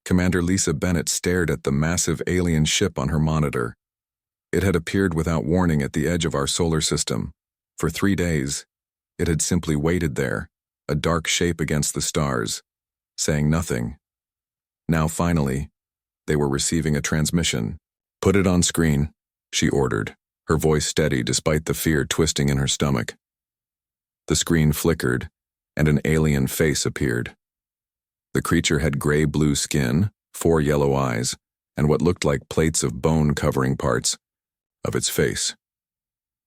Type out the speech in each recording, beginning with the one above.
Commander Lisa Bennett stared at the massive alien ship on her monitor. It had appeared without warning at the edge of our solar system. For 3 days, it had simply waited there, a dark shape against the stars, saying nothing. Now finally, they were receiving a transmission. "Put it on screen," she ordered, her voice steady despite the fear twisting in her stomach. The screen flickered, and an alien face appeared. The creature had gray-blue skin, 4 yellow eyes, and what looked like plates of bone covering parts of its face.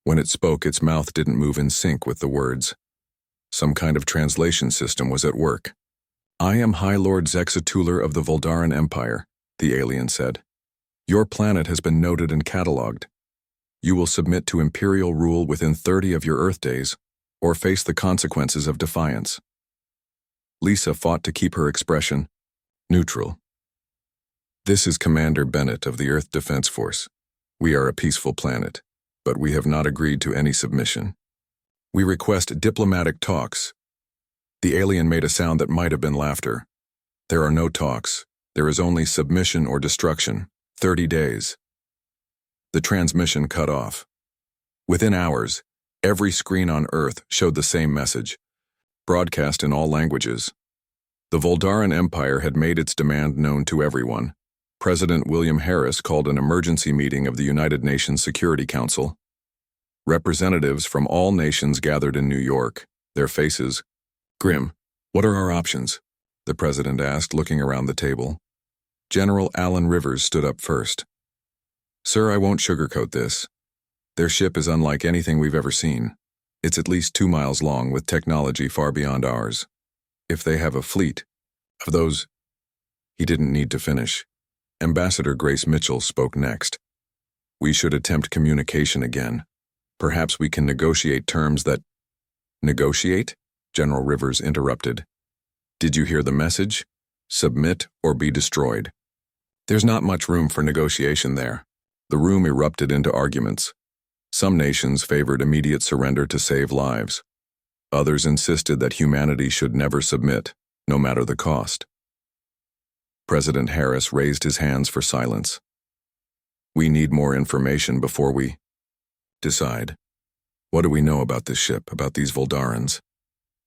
When it spoke, its mouth didn't move in sync with the words. Some kind of translation system was at work. "I am High Lord Zexatular of the Voldaran Empire," the alien said. "Your planet has been noted and catalogued. You will submit to imperial rule within 30 of your Earth days, or face the consequences of defiance." Lisa fought to keep her expression neutral. "This is Commander Bennett of the Earth Defense Force. We are a peaceful planet, but we have not agreed to any submission. We request diplomatic talks." The alien made a sound that might have been laughter. "There are no talks. There is only submission or destruction. 30 days. The transmission cut off. Within hours, every screen on Earth showed the same message, broadcast in all languages. The Voldaran Empire had made its demand known to everyone. President William Harris called an emergency meeting of the United Nations Security Council. Representatives from all nations gathered in New York, their faces grim. "What are our options?" the president asked, looking around the table. General Alan Rivers stood up first. "Sir, I won't sugarcoat this. Their ship is unlike anything we've ever seen. It's at least 2 miles long with technology far beyond ours. If they have a fleet of those—" He didn't need to finish. Ambassador Grace Mitchell spoke next. "We should attempt communication again. Perhaps we can negotiate terms that—" "Negotiate?" General Rivers interrupted. "Did you hear the message? Submit or be destroyed." There's not much room for negotiation there. The room erupted into arguments. Some nations favored immediate surrender to save lives. Others insisted that humanity should never submit, no matter the cost. President Harris raised his hands for silence. "We need more information before we decide. What do we know about this ship, about these Voldarans?"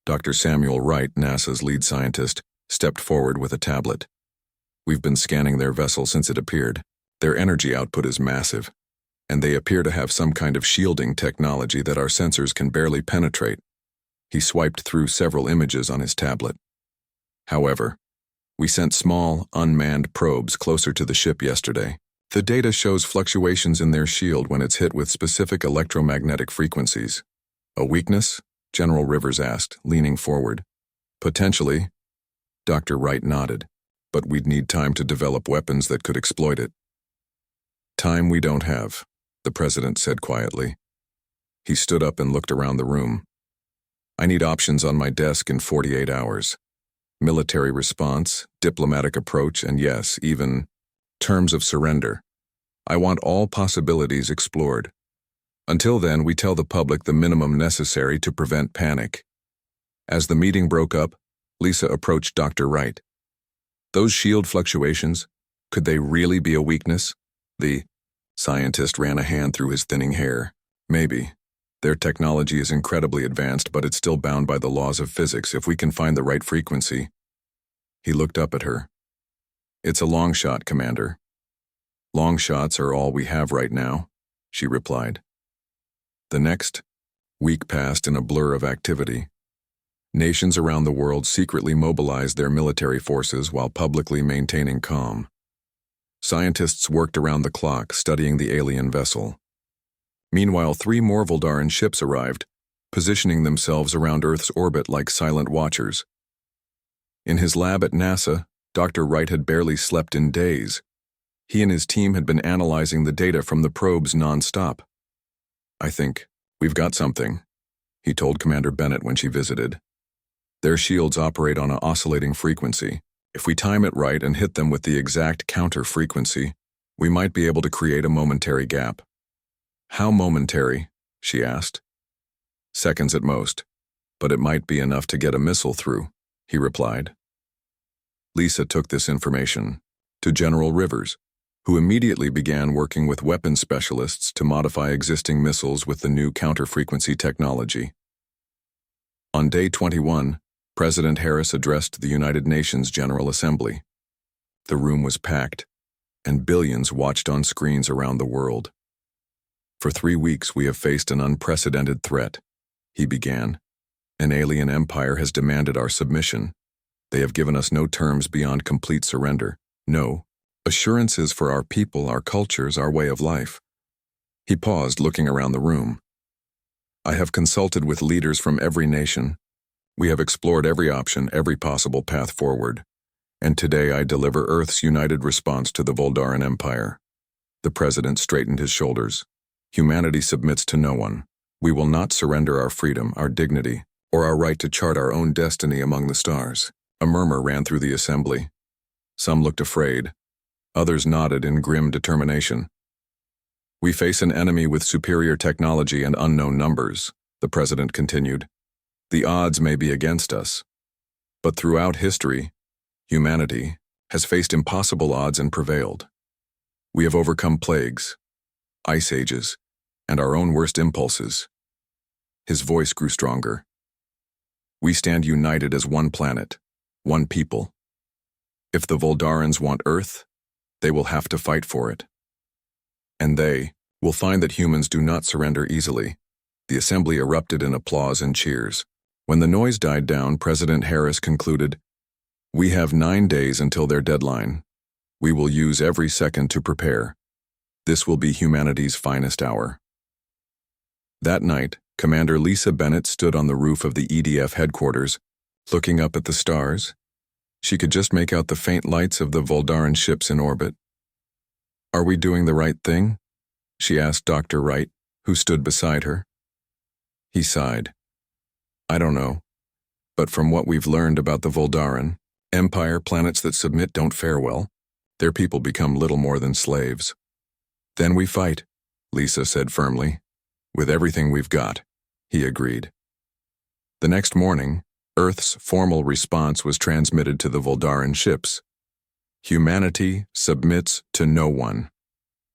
Dr. Samuel Wright, NASA's lead scientist, stepped forward with a tablet. "We've been scanning their vessel since it appeared. Their energy output is massive, and they appear to have some kind of shielding technology that our sensors can barely penetrate." He swiped through several images on his tablet. "However, we sent small, unmanned probes closer to the ship yesterday. The data shows fluctuations in their shield when it's hit with specific electromagnetic frequencies." "A weakness?" General Rivers asked, leaning forward. "Potentially." Dr. Wright nodded. "But we'd need time to develop weapons that could exploit it." "Time we don't have," the president said quietly. He stood up and looked around the room. "I need options on my desk in 48 hours. Military response, diplomatic approach, and yes, even terms of surrender. I want all possibilities explored. Until then, we tell the public the minimum necessary to prevent panic." As the meeting broke up, Lisa approached Dr. Wright. "Those shield fluctuations, could they really be a weakness?" The scientist ran a hand through his thinning hair. "Maybe. Their technology is incredibly advanced, but it's still bound by the laws of physics if we can find the right frequency." He looked up at her. "It's a long shot, Commander." "Long shots are all we have right now," she replied. The next week passed in a blur of activity. Nations around the world secretly mobilized their military forces while publicly maintaining calm. Scientists worked around the clock studying the alien vessel. Meanwhile, 3 more Voldaran ships arrived, positioning themselves around Earth's orbit like silent watchers. In his lab at NASA, Dr. Wright had barely slept in days. He and his team had been analyzing the data from the probes non-stop. "I think we've got something," he told Commander Bennett when she visited. "Their shields operate on an oscillating frequency. If we time it right and hit them with the exact counter frequency, we might be able to create a momentary gap." "How momentary?" she asked. "Seconds at most, but it might be enough to get a missile through," he replied. Lisa took this information to General Rivers, who immediately began working with weapons specialists to modify existing missiles with the new counter-frequency technology. On day 21, President Harris addressed the United Nations General Assembly. The room was packed, and billions watched on screens around the world. For 3 weeks we have faced an unprecedented threat, he began. An alien empire has demanded our submission. They have given us no terms beyond complete surrender, no assurances for our people, our cultures, our way of life. He paused, looking around the room. I have consulted with leaders from every nation. We have explored every option, every possible path forward. And today I deliver Earth's united response to the Voldaran Empire. The president straightened his shoulders. Humanity submits to no one. We will not surrender our freedom, our dignity, or our right to chart our own destiny among the stars. A murmur ran through the assembly. Some looked afraid. Others nodded in grim determination. We face an enemy with superior technology and unknown numbers, the president continued. The odds may be against us. But throughout history, humanity has faced impossible odds and prevailed. We have overcome plagues, ice ages, and our own worst impulses. His voice grew stronger. We stand united as one planet, one people. If the Voldarans want Earth, they will have to fight for it. And they will find that humans do not surrender easily. The assembly erupted in applause and cheers. When the noise died down, President Harris concluded, "We have 9 days until their deadline. We will use every second to prepare. This will be humanity's finest hour." That night, Commander Lisa Bennett stood on the roof of the EDF headquarters, looking up at the stars. She could just make out the faint lights of the Voldaran ships in orbit. "Are we doing the right thing?" she asked Dr. Wright, who stood beside her. He sighed. "I don't know. But from what we've learned about the Voldaran Empire, planets that submit don't fare well. Their people become little more than slaves." "Then we fight," Lisa said firmly. "With everything we've got," he agreed. The next morning, Earth's formal response was transmitted to the Voldaran ships. Humanity submits to no one.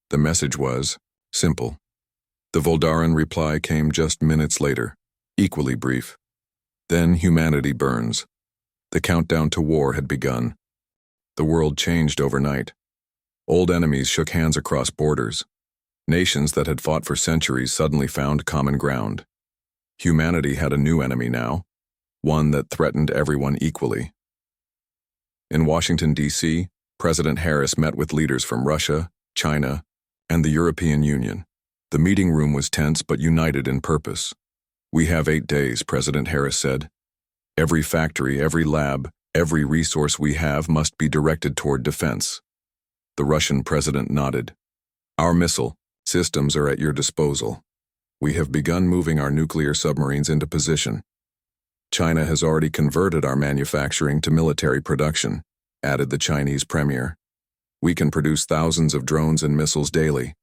The message was simple. The Voldaran reply came just minutes later, equally brief. Then humanity burns. The countdown to war had begun. The world changed overnight. Old enemies shook hands across borders. Nations that had fought for centuries suddenly found common ground. Humanity had a new enemy now, one that threatened everyone equally. In Washington, D.C., President Harris met with leaders from Russia, China, and the European Union. The meeting room was tense but united in purpose. "We have 8 days," President Harris said. "Every factory, every lab, every resource we have must be directed toward defense." The Russian president nodded. "Our missile systems are at your disposal. We have begun moving our nuclear submarines into position. China has already converted our manufacturing to military production," added the Chinese premier. "We can produce thousands of drones and missiles daily."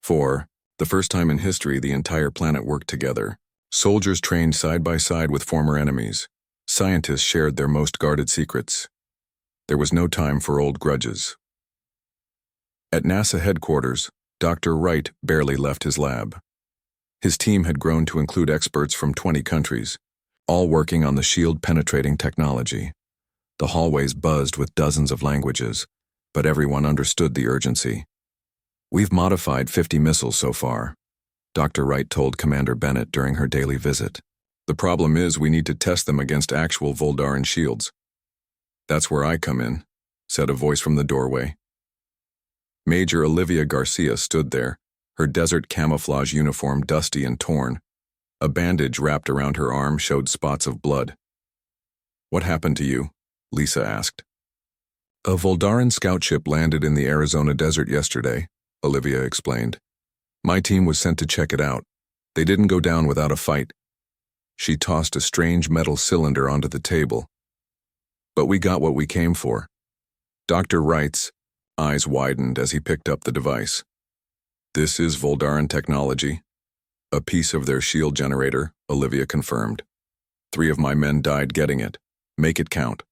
For the first time in history, the entire planet worked together. Soldiers trained side by side with former enemies. Scientists shared their most guarded secrets. There was no time for old grudges. At NASA headquarters, Dr. Wright barely left his lab. His team had grown to include experts from 20 countries, all working on the shield-penetrating technology. The hallways buzzed with dozens of languages, but everyone understood the urgency. "We've modified 50 missiles so far," Dr. Wright told Commander Bennett during her daily visit. "The problem is we need to test them against actual Voldaran shields." "That's where I come in," said a voice from the doorway. Major Olivia Garcia stood there, her desert camouflage uniform dusty and torn. A bandage wrapped around her arm showed spots of blood. "What happened to you?" Lisa asked. "A Voldaran scout ship landed in the Arizona desert yesterday," Olivia explained. "My team was sent to check it out. They didn't go down without a fight." She tossed a strange metal cylinder onto the table. "But we got what we came for." Dr. Wright's eyes widened as he picked up the device. "This is Voldaran technology. A piece of their shield generator," Olivia confirmed. "3 of my men died getting it. Make it count."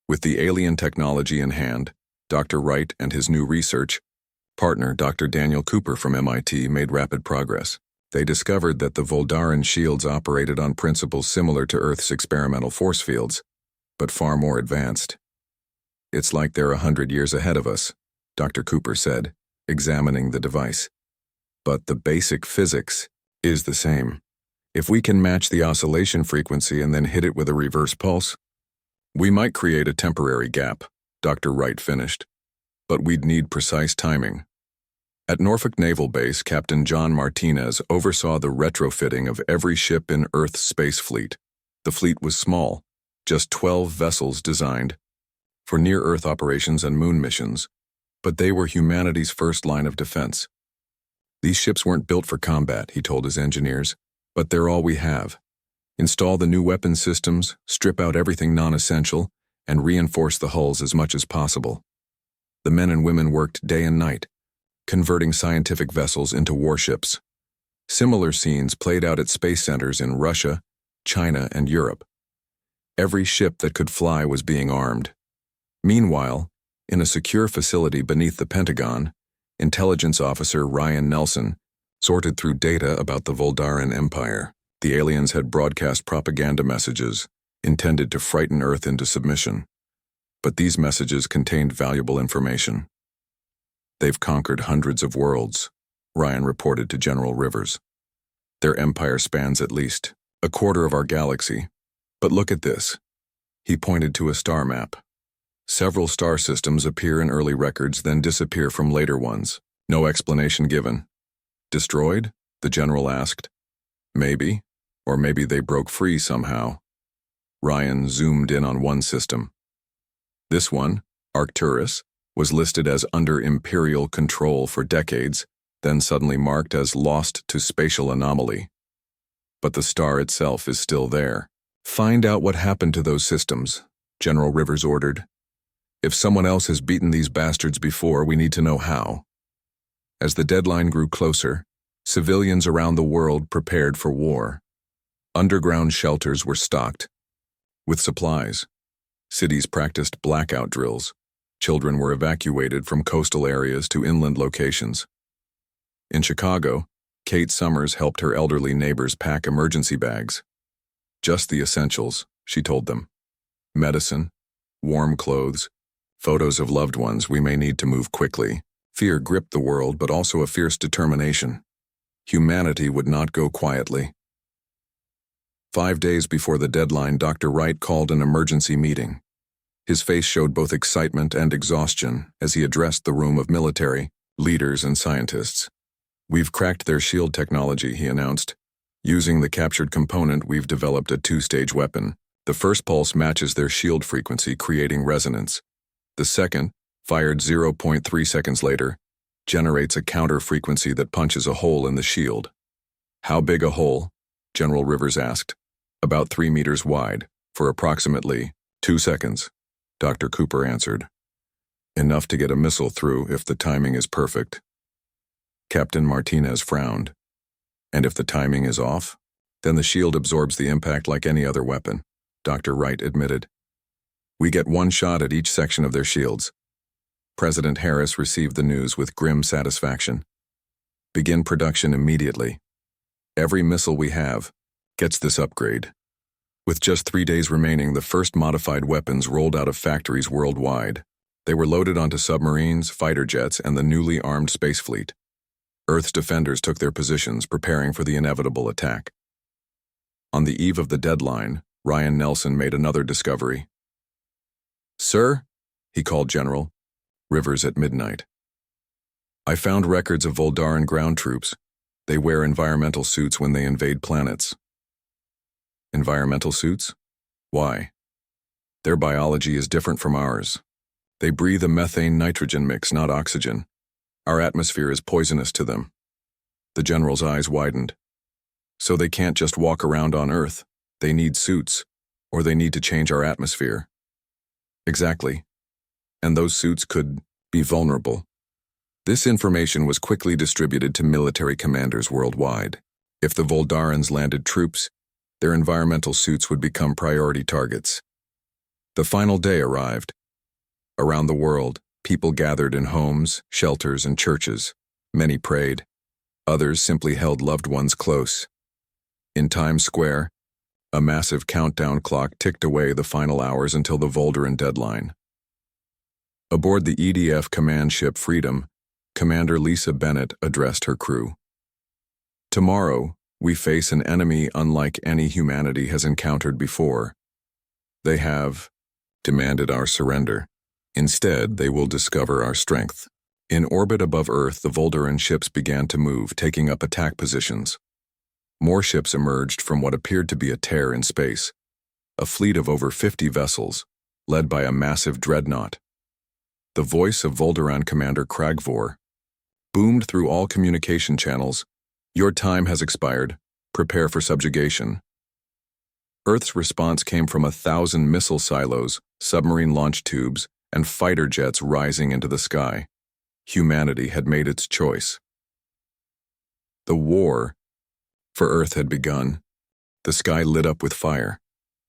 With the alien technology in hand, Dr. Wright and his new research partner, Dr. Daniel Cooper from MIT, made rapid progress. They discovered that the Voldaran shields operated on principles similar to Earth's experimental force fields, but far more advanced. "It's like they're 100 years ahead of us," Dr. Cooper said, examining the device. "But the basic physics is the same. If we can match the oscillation frequency and then hit it with a reverse pulse, we might create a temporary gap," Dr. Wright finished. "But we'd need precise timing." At Norfolk Naval Base, Captain John Martinez oversaw the retrofitting of every ship in Earth's space fleet. The fleet was small, just 12 vessels designed for near-Earth operations and moon missions, but they were humanity's first line of defense. "These ships weren't built for combat," he told his engineers, "but they're all we have. Install the new weapon systems, strip out everything non-essential, and reinforce the hulls as much as possible." The men and women worked day and night, converting scientific vessels into warships. Similar scenes played out at space centers in Russia, China, and Europe. Every ship that could fly was being armed. Meanwhile, in a secure facility beneath the Pentagon, intelligence officer Ryan Nelson sorted through data about the Voldaran Empire. The aliens had broadcast propaganda messages intended to frighten Earth into submission. But these messages contained valuable information. "They've conquered hundreds of worlds," Ryan reported to General Rivers. "Their empire spans at least a quarter of our galaxy. But look at this." He pointed to a star map. "Several star systems appear in early records, then disappear from later ones. No explanation given." "Destroyed?" the general asked. "Maybe, or maybe they broke free somehow." Ryan zoomed in on one system. This one, Arcturus, was listed as under Imperial control for decades, then suddenly marked as lost to spatial anomaly. But the star itself is still there. "Find out what happened to those systems," General Rivers ordered. "If someone else has beaten these bastards before, we need to know how." As the deadline grew closer, civilians around the world prepared for war. Underground shelters were stocked with supplies. Cities practiced blackout drills. Children were evacuated from coastal areas to inland locations. In Chicago, Kate Summers helped her elderly neighbors pack emergency bags. "Just the essentials," she told them. "Medicine, warm clothes, photos of loved ones we may need to move quickly." Fear gripped the world, but also a fierce determination. Humanity would not go quietly. 5 days before the deadline, Dr. Wright called an emergency meeting. His face showed both excitement and exhaustion as he addressed the room of military, leaders, and scientists. "We've cracked their shield technology," he announced. "Using the captured component, we've developed a 2-stage weapon. The first pulse matches their shield frequency, creating resonance. The second, fired 0.3 seconds later, generates a counter frequency that punches a hole in the shield." "How big a hole?" General Rivers asked. "About 3 meters wide, for approximately 2 seconds. Dr. Cooper answered. "Enough to get a missile through if the timing is perfect." Captain Martinez frowned. "And if the timing is off? Then the shield absorbs the impact like any other weapon," Dr. Wright admitted. "We get one shot at each section of their shields." President Harris received the news with grim satisfaction. "Begin production immediately. Every missile we have gets this upgrade." With just 3 days remaining, the first modified weapons rolled out of factories worldwide. They were loaded onto submarines, fighter jets, and the newly armed space fleet. Earth's defenders took their positions, preparing for the inevitable attack. On the eve of the deadline, Ryan Nelson made another discovery. "Sir," he called General Rivers at midnight. "I found records of Voldaran ground troops. They wear environmental suits when they invade planets." "Environmental suits? Why?" "Their biology is different from ours. They breathe a methane-nitrogen mix, not oxygen. Our atmosphere is poisonous to them." The general's eyes widened. "So they can't just walk around on Earth. They need suits, or they need to change our atmosphere." "Exactly. And those suits could be vulnerable." This information was quickly distributed to military commanders worldwide. If the Voldarans landed troops, their environmental suits would become priority targets. The final day arrived. Around the world, people gathered in homes, shelters, and churches. Many prayed. Others simply held loved ones close. In Times Square, a massive countdown clock ticked away the final hours until the Voldaran deadline. Aboard the EDF command ship Freedom, Commander Lisa Bennett addressed her crew. Tomorrow, we face an enemy unlike any humanity has encountered before. They have demanded our surrender. Instead, they will discover our strength. In orbit above Earth, the Voldaran ships began to move, taking up attack positions. More ships emerged from what appeared to be a tear in space, a fleet of over 50 vessels, led by a massive dreadnought. The voice of Voldaran Commander Kragvor boomed through all communication channels. Your time has expired. Prepare for subjugation. Earth's response came from 1,000 missile silos, submarine launch tubes, and fighter jets rising into the sky. Humanity had made its choice. The war for Earth had begun. The sky lit up with fire.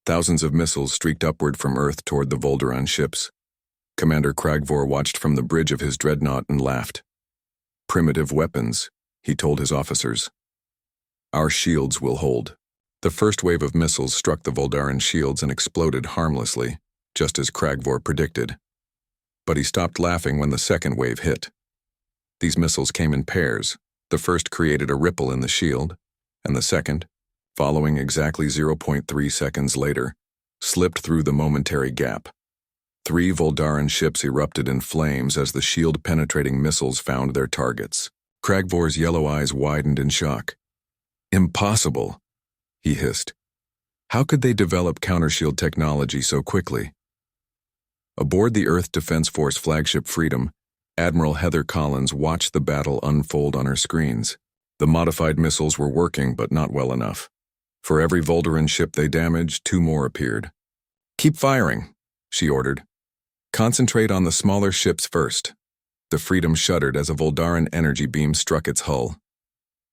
Thousands of missiles streaked upward from Earth toward the Voldaran ships. Commander Kragvor watched from the bridge of his dreadnought and laughed. Primitive weapons, he told his officers. Our shields will hold. The first wave of missiles struck the Voldaran shields and exploded harmlessly, just as Kragvor predicted. But he stopped laughing when the second wave hit. These missiles came in pairs. The first created a ripple in the shield, and the second, following exactly 0.3 seconds later, slipped through the momentary gap. 3 Voldaran ships erupted in flames as the shield-penetrating missiles found their targets. Kragvor's yellow eyes widened in shock. Impossible, he hissed. How could they develop countershield technology so quickly? Aboard the Earth Defense Force flagship Freedom, Admiral Heather Collins watched the battle unfold on her screens. The modified missiles were working, but not well enough. For every Voldaran ship they damaged, 2 more appeared. Keep firing, she ordered. Concentrate on the smaller ships first. The Freedom shuddered as a Voldaran energy beam struck its hull.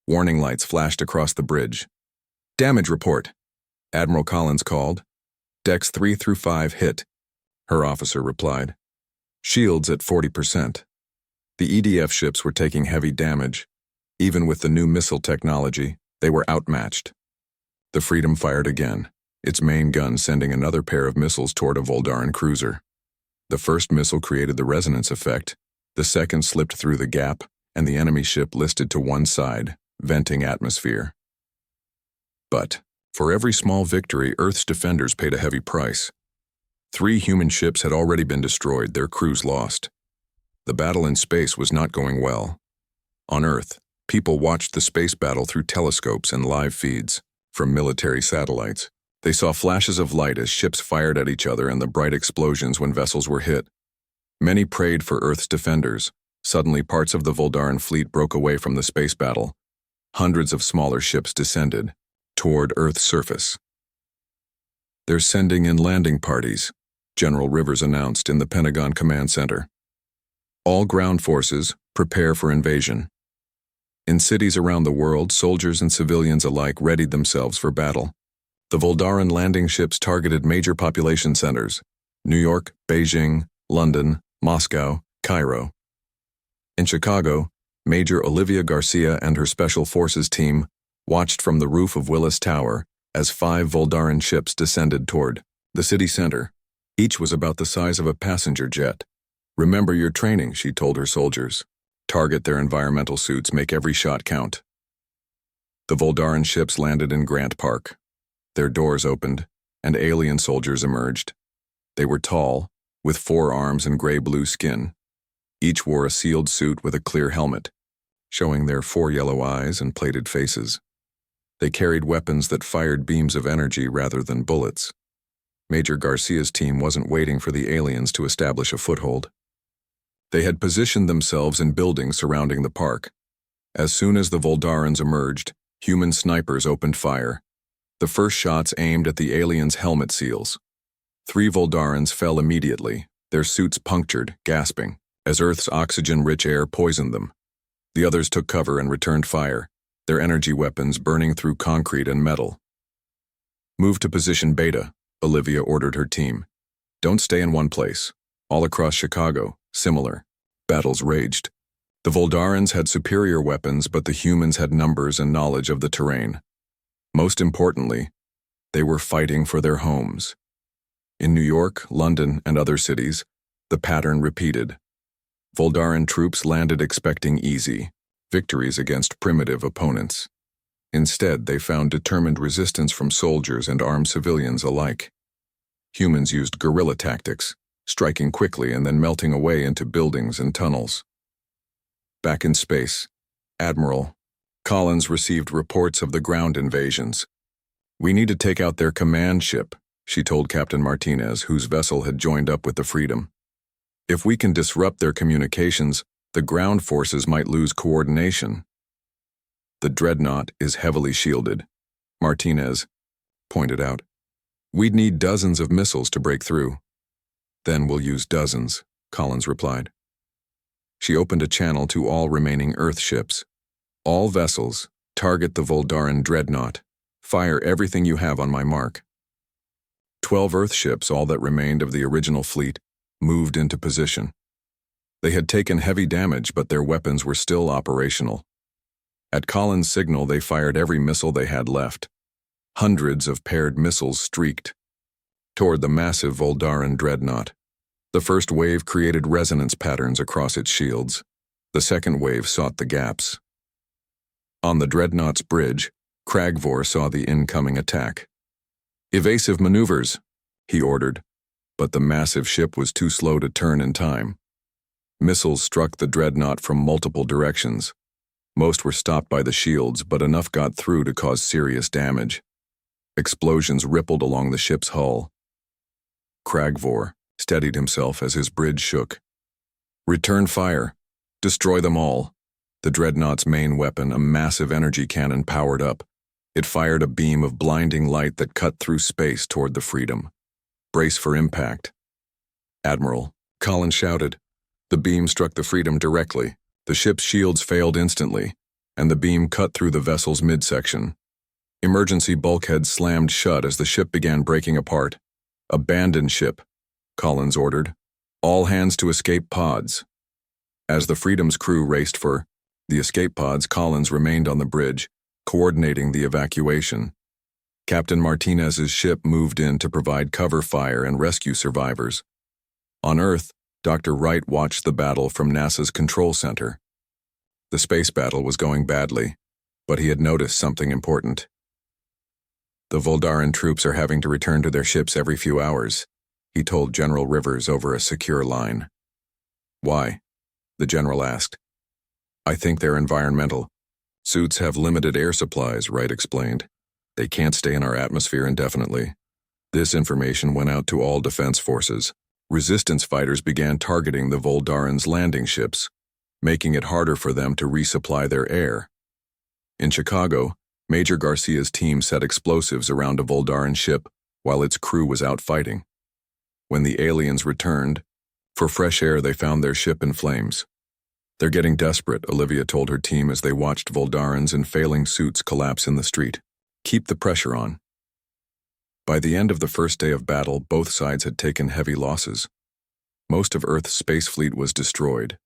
Warning lights flashed across the bridge. Damage report, Admiral Collins called. Decks 3 through 5 hit, her officer replied. Shields at 40%. The EDF ships were taking heavy damage. Even with the new missile technology, they were outmatched. The Freedom fired again, its main gun sending another pair of missiles toward a Voldaran cruiser. The first missile created the resonance effect, the second slipped through the gap, and the enemy ship listed to one side, venting atmosphere. But, for every small victory, Earth's defenders paid a heavy price. 3 human ships had already been destroyed, their crews lost. The battle in space was not going well. On Earth, people watched the space battle through telescopes and live feeds from military satellites. They saw flashes of light as ships fired at each other and the bright explosions when vessels were hit. Many prayed for Earth's defenders. Suddenly, parts of the Voldaran fleet broke away from the space battle. Hundreds of smaller ships descended toward Earth's surface. They're sending in landing parties, General Rivers announced in the Pentagon Command Center. All ground forces, prepare for invasion. In cities around the world, soldiers and civilians alike readied themselves for battle. The Voldaran landing ships targeted major population centers: New York, Beijing, London, Moscow, Cairo. In Chicago, Major Olivia Garcia and her Special Forces team watched from the roof of Willis Tower as 5 Voldaran ships descended toward the city center. Each was about the size of a passenger jet. Remember your training, she told her soldiers. Target their environmental suits, make every shot count. The Voldaran ships landed in Grant Park. Their doors opened, and alien soldiers emerged. They were tall, with 4 arms and gray-blue skin. Each wore a sealed suit with a clear helmet, showing their 4 yellow eyes and plated faces. They carried weapons that fired beams of energy rather than bullets. Major Garcia's team wasn't waiting for the aliens to establish a foothold. They had positioned themselves in buildings surrounding the park. As soon as the Voldarans emerged, human snipers opened fire. The first shots aimed at the aliens' helmet seals. 3 Voldarans fell immediately, their suits punctured, gasping, as Earth's oxygen-rich air poisoned them. The others took cover and returned fire, their energy weapons burning through concrete and metal. Move to position Beta, Olivia ordered her team. Don't stay in one place. All across Chicago, similar. Battles raged. The Voldarans had superior weapons, but the humans had numbers and knowledge of the terrain. Most importantly, they were fighting for their homes. In New York, London, and other cities, the pattern repeated. Voldaran troops landed expecting easy victories against primitive opponents. Instead, they found determined resistance from soldiers and armed civilians alike. Humans used guerrilla tactics, striking quickly and then melting away into buildings and tunnels. Back in space, Admiral Collins received reports of the ground invasions. "We need to take out their command ship," she told Captain Martinez, whose vessel had joined up with the Freedom. "If we can disrupt their communications, the ground forces might lose coordination." "The dreadnought is heavily shielded," Martinez pointed out. "We'd need dozens of missiles to break through." "Then we'll use dozens," Collins replied. She opened a channel to all remaining Earth ships. "All vessels, target the Voldaran dreadnought. Fire everything you have on my mark." 12 Earth ships, all that remained of the original fleet, moved into position. They had taken heavy damage, but their weapons were still operational. At Collins' signal, they fired every missile they had left. Hundreds of paired missiles streaked toward the massive Voldaran dreadnought. The first wave created resonance patterns across its shields. The second wave sought the gaps. On the dreadnought's bridge, Kragvor saw the incoming attack. "Evasive maneuvers," he ordered, but the massive ship was too slow to turn in time. Missiles struck the dreadnought from multiple directions. Most were stopped by the shields, but enough got through to cause serious damage. Explosions rippled along the ship's hull. Kragvor steadied himself as his bridge shook. "Return fire. Destroy them all." The dreadnought's main weapon, a massive energy cannon, powered up. It fired a beam of blinding light that cut through space toward the Freedom. "Brace for impact." "Admiral," Collins shouted. The beam struck the Freedom directly. The ship's shields failed instantly, and the beam cut through the vessel's midsection. Emergency bulkheads slammed shut as the ship began breaking apart. "Abandon ship," Collins ordered. "All hands to escape pods." As the Freedom's crew raced for the escape pods, Collins remained on the bridge, coordinating the evacuation. Captain Martinez's ship moved in to provide cover fire and rescue survivors. On Earth, Dr. Wright watched the battle from NASA's control center. The space battle was going badly, but he had noticed something important. "The Voldaran troops are having to return to their ships every few hours," he told General Rivers over a secure line. "Why?" the general asked. "I think they're environmental. Suits have limited air supplies," Wright explained. "They can't stay in our atmosphere indefinitely." This information went out to all defense forces. Resistance fighters began targeting the Voldaran's landing ships, making it harder for them to resupply their air. In Chicago, Major Garcia's team set explosives around a Voldaran ship while its crew was out fighting. When the aliens returned, for fresh air, they found their ship in flames. "They're getting desperate," Olivia told her team as they watched Voldarans in failing suits collapse in the street. "Keep the pressure on." By the end of the first day of battle, both sides had taken heavy losses. Most of Earth's space fleet was destroyed.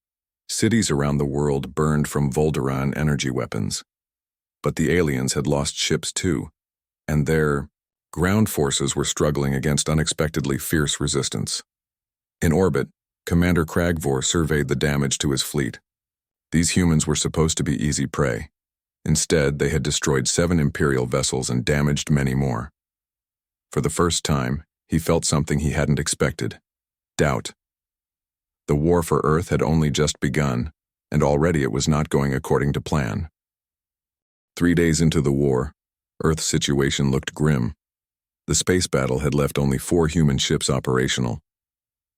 Cities around the world burned from Voldaran energy weapons. But the aliens had lost ships too, and their ground forces were struggling against unexpectedly fierce resistance. In orbit, Commander Kragvor surveyed the damage to his fleet. These humans were supposed to be easy prey. Instead, they had destroyed 7 Imperial vessels and damaged many more. For the first time, he felt something he hadn't expected: doubt. The war for Earth had only just begun, and already it was not going according to plan. 3 days into the war, Earth's situation looked grim. The space battle had left only 4 human ships operational.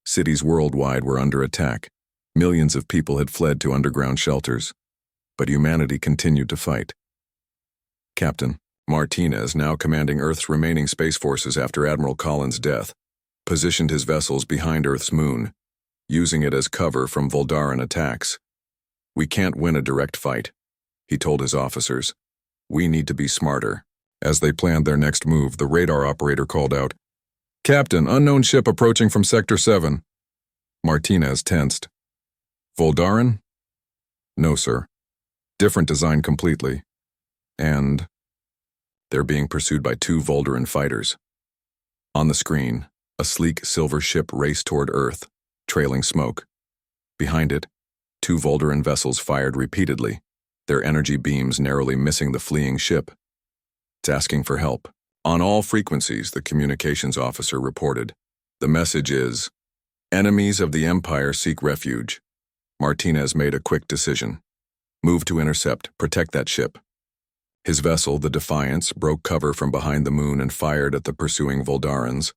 Cities worldwide were under attack. Millions of people had fled to underground shelters. But humanity continued to fight. Captain Martinez, now commanding Earth's remaining space forces after Admiral Collins' death, positioned his vessels behind Earth's moon, using it as cover from Voldaran attacks. "We can't win a direct fight," he told his officers. "We need to be smarter." As they planned their next move, the radar operator called out, Captain, unknown ship approaching from Sector 7. Martinez tensed. Voldaran? No, sir. Different design completely. And they're being pursued by 2 Voldaran fighters. On the screen, a sleek silver ship raced toward Earth, trailing smoke. Behind it, 2 Voldaran vessels fired repeatedly, their energy beams narrowly missing the fleeing ship. It's asking for help. On all frequencies, the communications officer reported. The message is, enemies of the Empire seek refuge. Martinez made a quick decision. Move to intercept, protect that ship. His vessel, the Defiance, broke cover from behind the moon and fired at the pursuing Voldarans.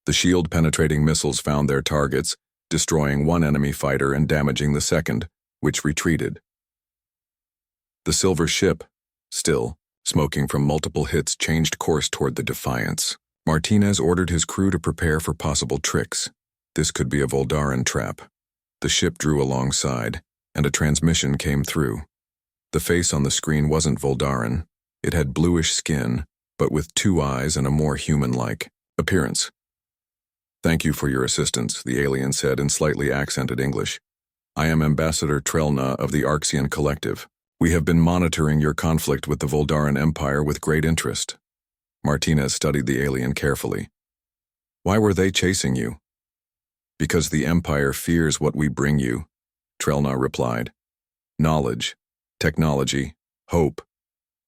The shield-penetrating missiles found their targets, destroying 1 enemy fighter and damaging the second, which retreated. The silver ship, still, smoking from multiple hits, changed course toward the Defiance. Martinez ordered his crew to prepare for possible tricks. This could be a Voldaran trap. The ship drew alongside, and a transmission came through. The face on the screen wasn't Voldaran. It had bluish skin, but with 2 eyes and a more human-like appearance. Thank you for your assistance, the alien said in slightly accented English. I am Ambassador Trelna of the Arxian Collective. We have been monitoring your conflict with the Voldaran Empire with great interest. Martinez studied the alien carefully. Why were they chasing you? Because the Empire fears what we bring you, Trelna replied. Knowledge, technology, hope.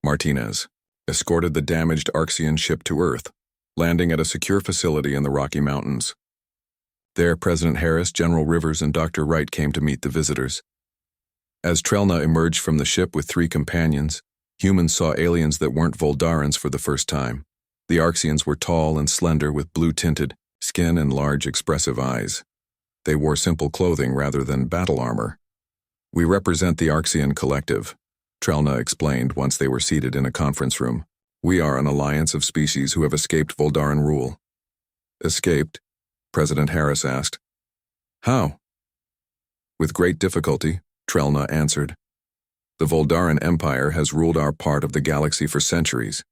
Martinez escorted the damaged Arxian ship to Earth, landing at a secure facility in the Rocky Mountains. There, President Harris, General Rivers, and Dr. Wright came to meet the visitors. As Trelna emerged from the ship with 3 companions, humans saw aliens that weren't Voldarans for the first time. The Arxians were tall and slender with blue-tinted skin and large expressive eyes. They wore simple clothing rather than battle armor. We represent the Arxian Collective, Trelna explained once they were seated in a conference room. We are an alliance of species who have escaped Voldaran rule. Escaped? President Harris asked. How? With great difficulty, Trelna answered. The Voldaran Empire has ruled our part of the galaxy for centuries.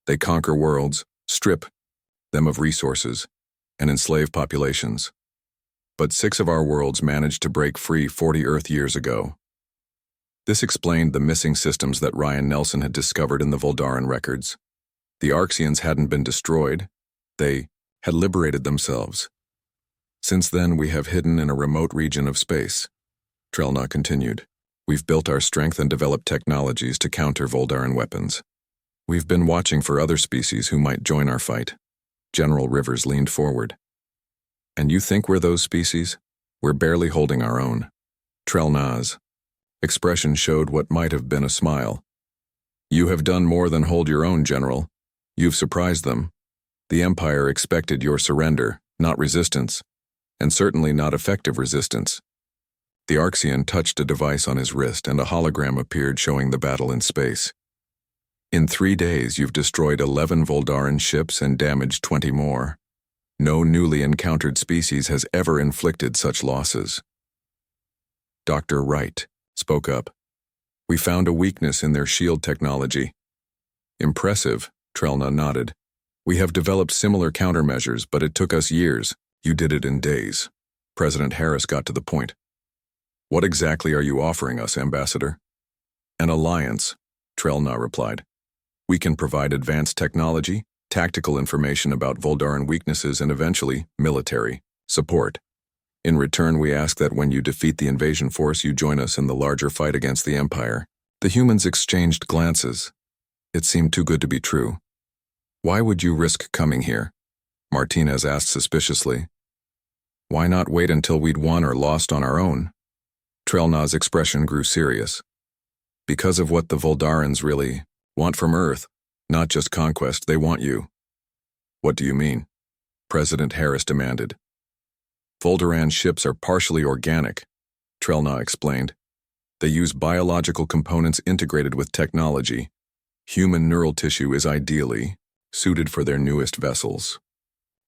They conquer worlds, strip them of resources, and enslave populations. But 6 of our worlds managed to break free 40 Earth years ago. This explained the missing systems that Ryan Nelson had discovered in the Voldaran records. The Arxians hadn't been destroyed. They had liberated themselves. Since then, we have hidden in a remote region of space. Trelna continued. We've built our strength and developed technologies to counter Voldaran weapons. We've been watching for other species who might join our fight. General Rivers leaned forward. And you think we're those species? We're barely holding our own. Trelna's expression showed what might have been a smile. You have done more than hold your own, General. You've surprised them. The Empire expected your surrender, not resistance, and certainly not effective resistance. The Arxian touched a device on his wrist and a hologram appeared showing the battle in space. In 3 days, you've destroyed 11 Voldaran ships and damaged 20 more. No newly encountered species has ever inflicted such losses. Dr. Wright spoke up. We found a weakness in their shield technology. Impressive, Trelna nodded. We have developed similar countermeasures, but it took us years. You did it in days. President Harris got to the point. What exactly are you offering us, Ambassador? An alliance, Trelna replied. We can provide advanced technology, tactical information about Voldaran weaknesses, and eventually, military support. In return, we ask that when you defeat the invasion force, you join us in the larger fight against the Empire. The humans exchanged glances. It seemed too good to be true. Why would you risk coming here? Martinez asked suspiciously. Why not wait until we'd won or lost on our own? Trelna's expression grew serious. Because of what the Voldarans really want from Earth, not just conquest, they want you. What do you mean? President Harris demanded. Voldaran ships are partially organic, Trelna explained. They use biological components integrated with technology. Human neural tissue is ideally suited for their newest vessels.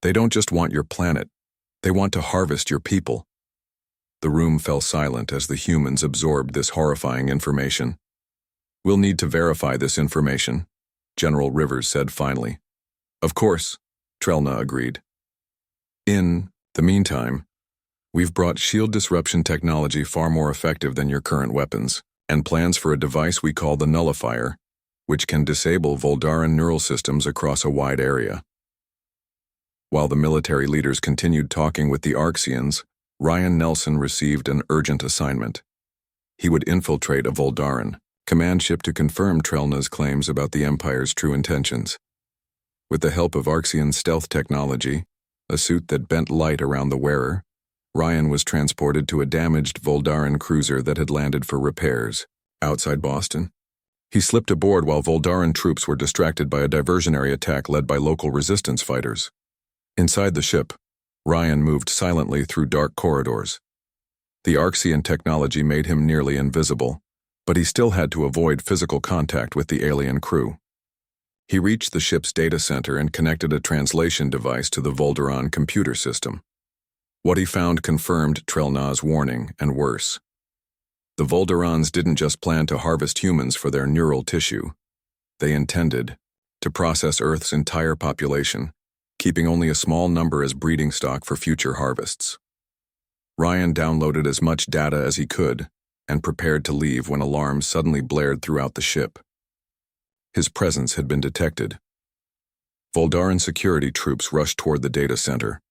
They don't just want your planet, they want to harvest your people. The room fell silent as the humans absorbed this horrifying information. We'll need to verify this information, General Rivers said finally. Of course, Trelna agreed. In the meantime, we've brought shield disruption technology far more effective than your current weapons, and plans for a device we call the Nullifier, which can disable Voldaran neural systems across a wide area. While the military leaders continued talking with the Arxians, Ryan Nelson received an urgent assignment. He would infiltrate a Voldaran command ship to confirm Trelna's claims about the Empire's true intentions. With the help of Arxian stealth technology, a suit that bent light around the wearer, Ryan was transported to a damaged Voldaran cruiser that had landed for repairs outside Boston. He slipped aboard while Voldaran troops were distracted by a diversionary attack led by local resistance fighters. Inside the ship, Ryan moved silently through dark corridors. The Arxian technology made him nearly invisible, but he still had to avoid physical contact with the alien crew. He reached the ship's data center and connected a translation device to the Voldaran computer system. What he found confirmed Trelna's warning, and worse. The Voldarans didn't just plan to harvest humans for their neural tissue. They intended to process Earth's entire population, keeping only a small number as breeding stock for future harvests. Ryan downloaded as much data as he could and prepared to leave when alarms suddenly blared throughout the ship. His presence had been detected. Voldaran security troops rushed toward the data center.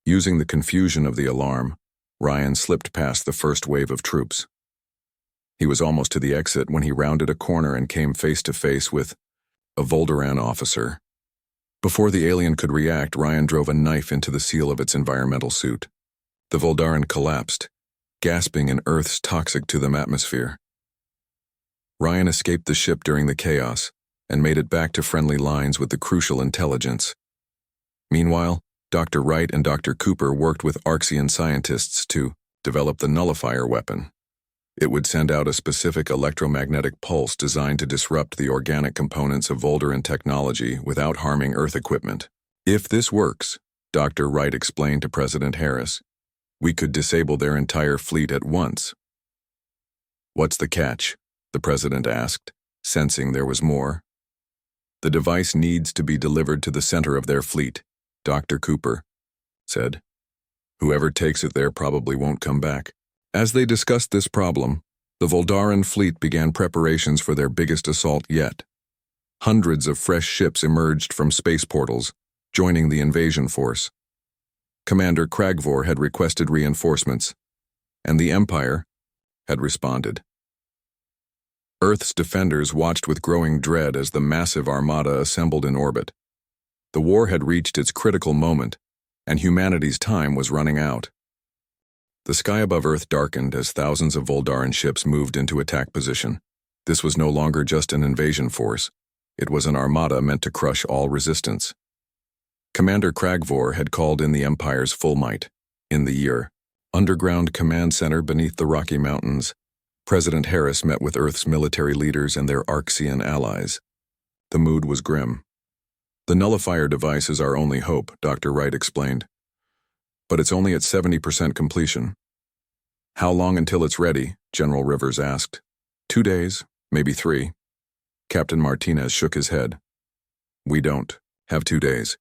Using the confusion of the alarm, Ryan slipped past the first wave of troops. He was almost to the exit when he rounded a corner and came face to face with a Voldaran officer. Before the alien could react, Ryan drove a knife into the seal of its environmental suit. The Voldaran collapsed, gasping in Earth's toxic-to-them atmosphere. Ryan escaped the ship during the chaos and made it back to friendly lines with the crucial intelligence. Meanwhile, Dr. Wright and Dr. Cooper worked with Arxian scientists to develop the Nullifier weapon. It would send out a specific electromagnetic pulse designed to disrupt the organic components of Voldaran technology without harming Earth equipment. If this works, Dr. Wright explained to President Harris, we could disable their entire fleet at once. What's the catch? The president asked, sensing there was more. The device needs to be delivered to the center of their fleet, Dr. Cooper said. Whoever takes it there probably won't come back. As they discussed this problem, the Voldaran fleet began preparations for their biggest assault yet. Hundreds of fresh ships emerged from space portals, joining the invasion force. Commander Kragvor had requested reinforcements, and the Empire had responded. Earth's defenders watched with growing dread as the massive armada assembled in orbit. The war had reached its critical moment, and humanity's time was running out. The sky above Earth darkened as thousands of Voldaran ships moved into attack position. This was no longer just an invasion force. It was an armada meant to crush all resistance. Commander Kragvor had called in the Empire's full might. In the underground command center beneath the Rocky Mountains, President Harris met with Earth's military leaders and their Arxian allies. The mood was grim. The Nullifier device is our only hope, Dr. Wright explained. But it's only at 70% completion. How long until it's ready? General Rivers asked. 2 days, maybe 3. Captain Martinez shook his head. We don't have 2 days.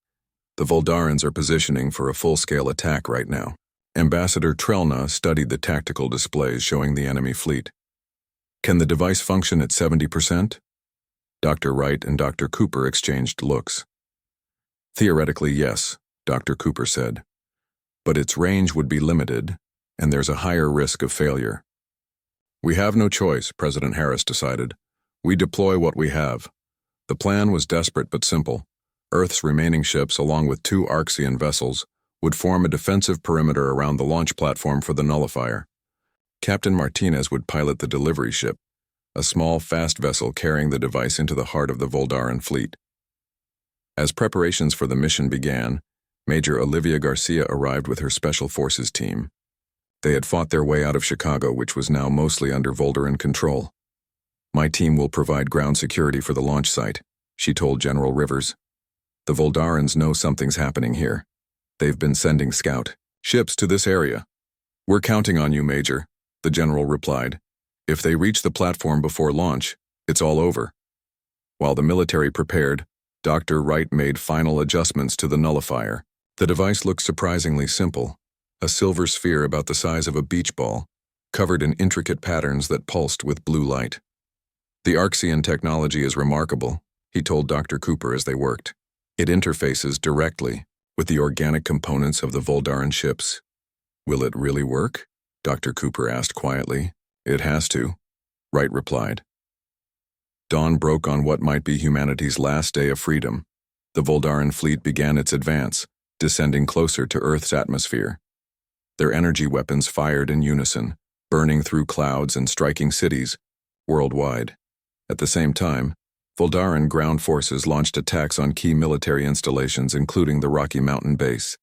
The Voldarans are positioning for a full-scale attack right now. Ambassador Trelna studied the tactical displays showing the enemy fleet. Can the device function at 70%? Dr. Wright and Dr. Cooper exchanged looks. Theoretically, yes, Dr. Cooper said. But its range would be limited, and there's a higher risk of failure. We have no choice, President Harris decided. We deploy what we have. The plan was desperate but simple. Earth's remaining ships, along with 2 Arxian vessels, would form a defensive perimeter around the launch platform for the Nullifier. Captain Martinez would pilot the delivery ship, a small, fast vessel carrying the device into the heart of the Voldaran fleet. As preparations for the mission began, Major Olivia Garcia arrived with her Special Forces team. They had fought their way out of Chicago, which was now mostly under Voldaran control. My team will provide ground security for the launch site, she told General Rivers. The Voldarans know something's happening here. They've been sending scout ships to this area. We're counting on you, Major, the general replied. If they reach the platform before launch, it's all over. While the military prepared, Dr. Wright made final adjustments to the Nullifier, The device looked surprisingly simple, a silver sphere about the size of a beach ball, covered in intricate patterns that pulsed with blue light. The Arxian technology is remarkable, he told Dr. Cooper as they worked. It interfaces directly with the organic components of the Voldaran ships. Will it really work? Dr. Cooper asked quietly. It has to, Wright replied. Dawn broke on what might be humanity's last day of freedom. The Voldaran fleet began its advance, descending closer to Earth's atmosphere. Their energy weapons fired in unison, burning through clouds and striking cities worldwide. At the same time, Voldaran ground forces launched attacks on key military installations, including the Rocky Mountain base.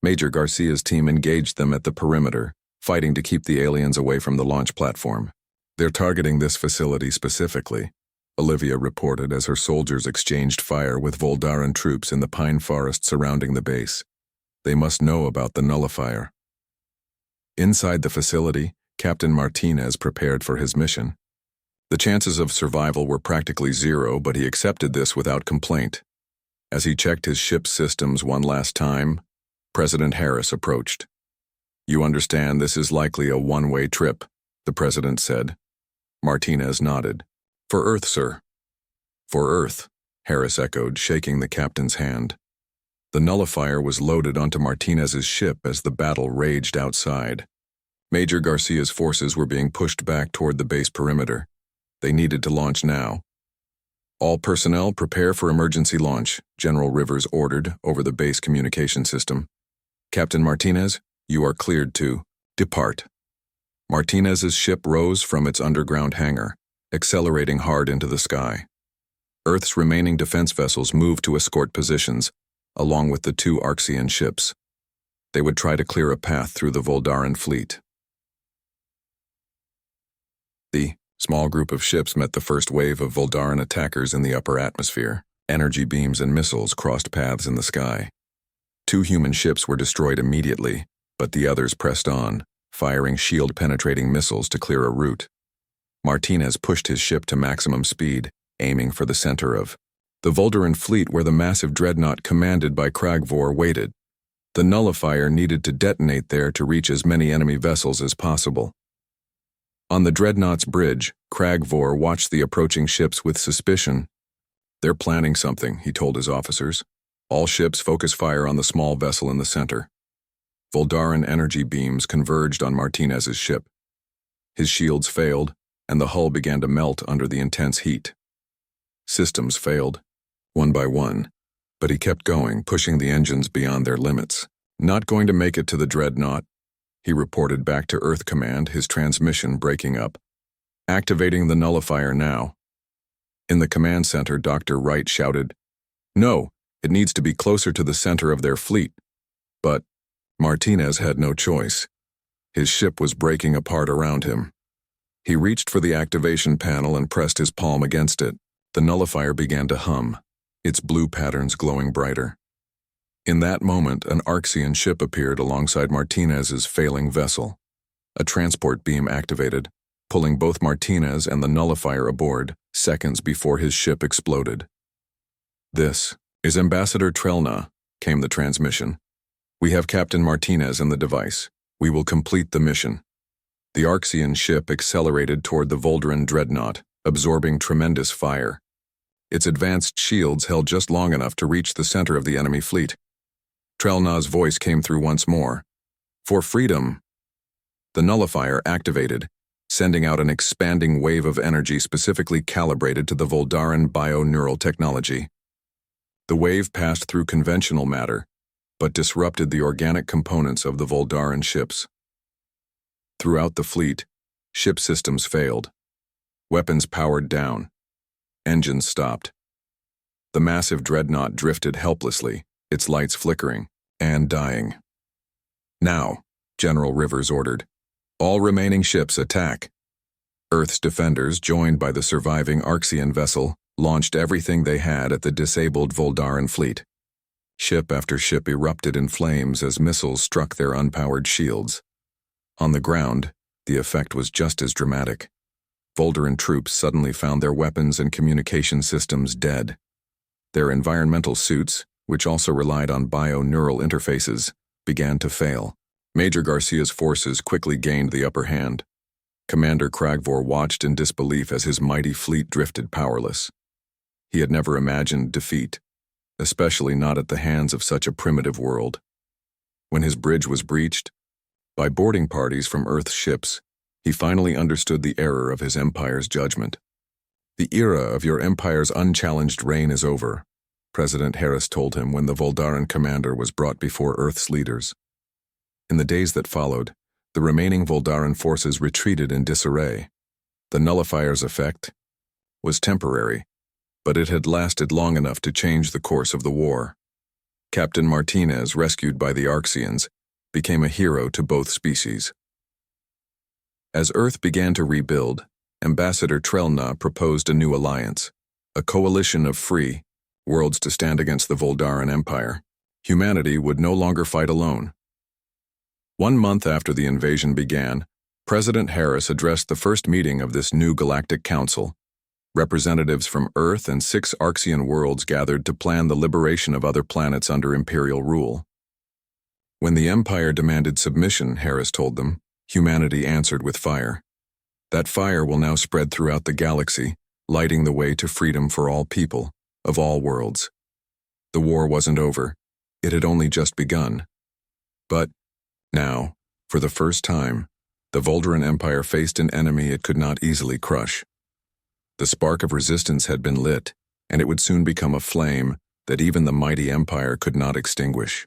Major Garcia's team engaged them at the perimeter, fighting to keep the aliens away from the launch platform. They're targeting this facility specifically, Olivia reported as her soldiers exchanged fire with Voldaran troops in the pine forest surrounding the base. They must know about the nullifier. Inside the facility, Captain Martinez prepared for his mission. The chances of survival were practically zero, but he accepted this without complaint. As he checked his ship's systems one last time, President Harris approached. "You understand this is likely a one-way trip," the president said. Martinez nodded. "For Earth, sir." "For Earth," Harris echoed, shaking the captain's hand. The nullifier was loaded onto Martinez's ship as the battle raged outside. Major Garcia's forces were being pushed back toward the base perimeter. They needed to launch now. "All personnel prepare for emergency launch," General Rivers ordered over the base communication system. "Captain Martinez, you are cleared to depart." Martinez's ship rose from its underground hangar, accelerating hard into the sky. Earth's remaining defense vessels moved to escort positions, along with the two Arxian ships. They would try to clear a path through the Voldaran fleet. The small group of ships met the first wave of Voldaran attackers in the upper atmosphere. Energy beams and missiles crossed paths in the sky. 2 human ships were destroyed immediately, but the others pressed on, firing shield-penetrating missiles to clear a route. Martinez pushed his ship to maximum speed, aiming for the center of the Voldaran fleet where the massive dreadnought commanded by Kragvor waited. The nullifier needed to detonate there to reach as many enemy vessels as possible. On the dreadnought's bridge, Kragvor watched the approaching ships with suspicion. "They're planning something," he told his officers. "All ships focus fire on the small vessel in the center." Voldaran energy beams converged on Martinez's ship. His shields failed, and the hull began to melt under the intense heat. Systems failed, one by one, but he kept going, pushing the engines beyond their limits. "Not going to make it to the dreadnought," he reported back to Earth Command, his transmission breaking up. "Activating the nullifier now." In the command center, Dr. Wright shouted, "No, it needs to be closer to the center of their fleet." But Martinez had no choice. His ship was breaking apart around him. He reached for the activation panel and pressed his palm against it. The nullifier began to hum, its blue patterns glowing brighter. In that moment, an Arxian ship appeared alongside Martinez's failing vessel. A transport beam activated, pulling both Martinez and the nullifier aboard seconds before his ship exploded. "This is Ambassador Trelna," came the transmission. "We have Captain Martinez and the device. We will complete the mission." The Arxian ship accelerated toward the Voldaran dreadnought, absorbing tremendous fire. Its advanced shields held just long enough to reach the center of the enemy fleet. Trelna's voice came through once more. "For freedom." The nullifier activated, sending out an expanding wave of energy specifically calibrated to the Voldaran bio-neural technology. The wave passed through conventional matter, but disrupted the organic components of the Voldaran ships. Throughout the fleet, ship systems failed. Weapons powered down. Engines stopped. The massive dreadnought drifted helplessly, its lights flickering and dying. "Now," General Rivers ordered, "all remaining ships attack." Earth's defenders, joined by the surviving Arxian vessel, launched everything they had at the disabled Voldaran fleet. Ship after ship erupted in flames as missiles struck their unpowered shields. On the ground, the effect was just as dramatic. Voldaran troops suddenly found their weapons and communication systems dead. Their environmental suits, which also relied on bio-neural interfaces, began to fail. Major Garcia's forces quickly gained the upper hand. Commander Kragvor watched in disbelief as his mighty fleet drifted powerless. He had never imagined defeat, especially not at the hands of such a primitive world. When his bridge was breached, by boarding parties from Earth's ships, he finally understood the error of his empire's judgment. "The era of your empire's unchallenged reign is over," President Harris told him when the Voldaran commander was brought before Earth's leaders. In the days that followed, the remaining Voldaran forces retreated in disarray. The nullifier's effect was temporary, but it had lasted long enough to change the course of the war. Captain Martinez, rescued by the Arxians, became a hero to both species. As Earth began to rebuild, Ambassador Trelna proposed a new alliance, a coalition of free worlds to stand against the Voldaran Empire. Humanity would no longer fight alone. 1 month after the invasion began, President Harris addressed the first meeting of this new Galactic Council. Representatives from Earth and 6 Arxian worlds gathered to plan the liberation of other planets under Imperial rule. When the Empire demanded submission, Harris told them, humanity answered with fire. That fire will now spread throughout the galaxy, lighting the way to freedom for all people, of all worlds. The war wasn't over. It had only just begun. But now, for the first time, the Voldaran Empire faced an enemy it could not easily crush. The spark of resistance had been lit, and it would soon become a flame that even the mighty Empire could not extinguish.